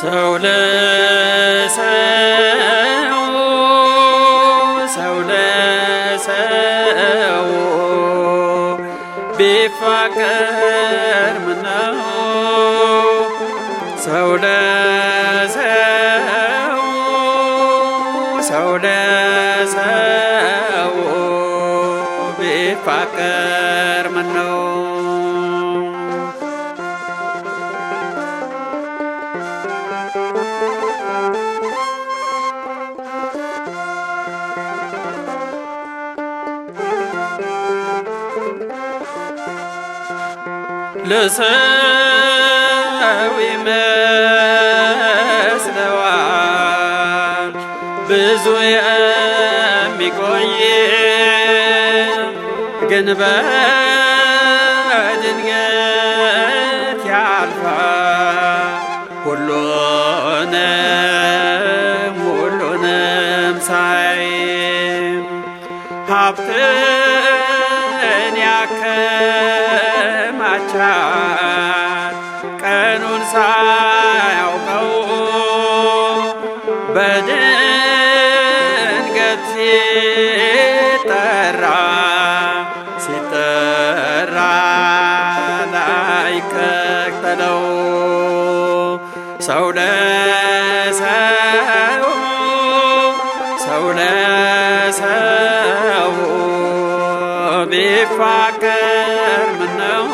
ሰው ለሰው ሰው ለሰው ቢፋቀር ምነው ሰው ለሰው ሰው ለሰው ቢፋቀር ምነው ለሰው ይመስለዋል ብዙ የሚቆይ ግን በድንገት ያልፋል ሁሉንም ሳይ ሀብትን ያከማቻል ቀኑን ሳያውቀው በድንገት ሲጠራ ላይከተለው ሰው ለሰው ሰው ለሰው ቢፋቀር ምነው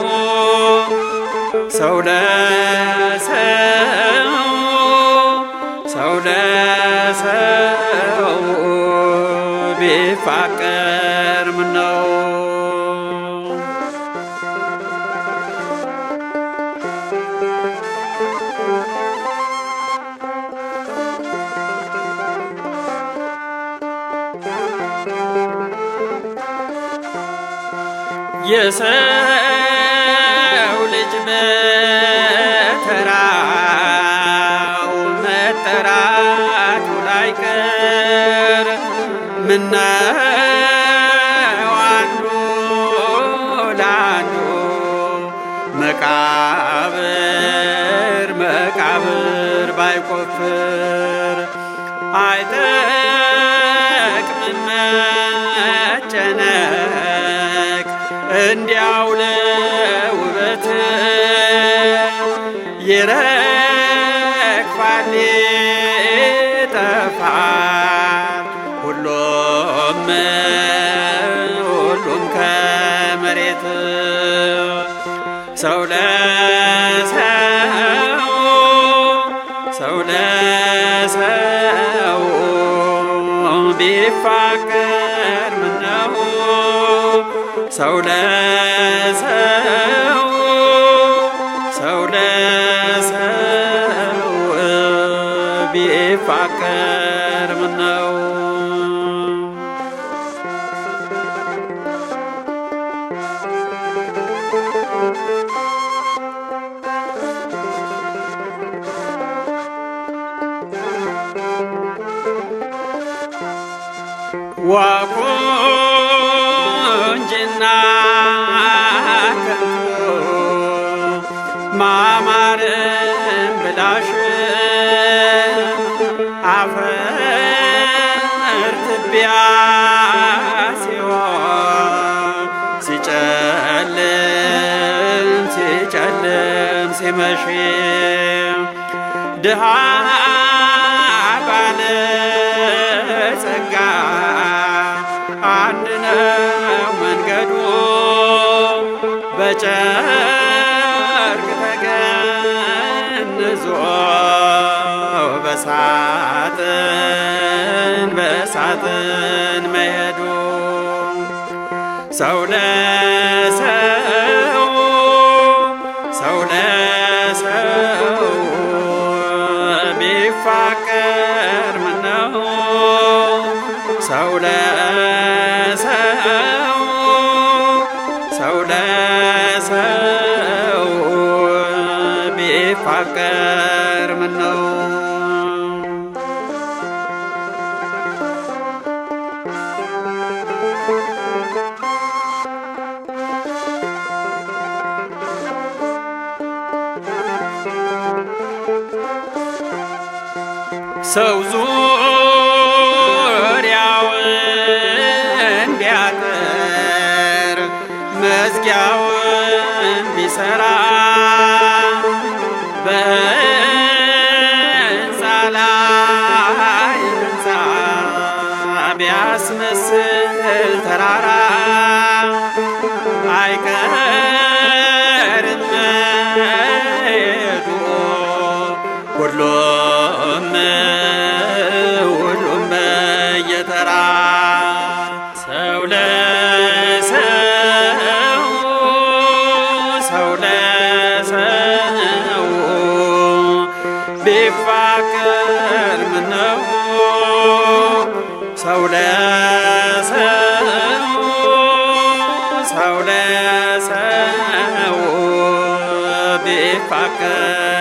ሰው ለሰው ሰው ለሰው ቢፋቀር ምነው የሰው ልጅ በተራው መጠራቱ ላይቀር ምነው አንዱ ለአንዱ መቃብር ባይቆፍር አይጠቅምም መጨነቅ እንዲያው ለውበት ይረግፋል ይጠፋል ሁሉም ከመሬት ሰው ለሰው ሰው ለሰው ቢፋቀር ምነው ሰው ለሰው ሰው ለሰው ቢፋቀር ምነው ዋቁንጅና ከንቱ ማማርን ብላሽ አፈር ትቢያ ሲሆን ሲጨልም ሲመሽ ድሃ ባለጸጋ አንድ ነው መንገዱ በጨርቅ ተገንዞ በሳጥን መሄዱ ሰው ለሰው ሰው ለሰው ቢፋቀር ምነው ሰው ለሰው ሰው ለሰው ቢፋቀር ምነው ሰው ዙሪያውን ቢያጥር መዝጊያውን ቢሰራ በሕንፃ ላይ ሕንፃ ቢያስመስል ተራራ አይቀርም ሄዶ ሁሉም በየተራ ሰው ለሰው ሰው ለሰው ቢፋቀር ምነው ሰው ለሰው ሰው ለሰው ቢፋቀር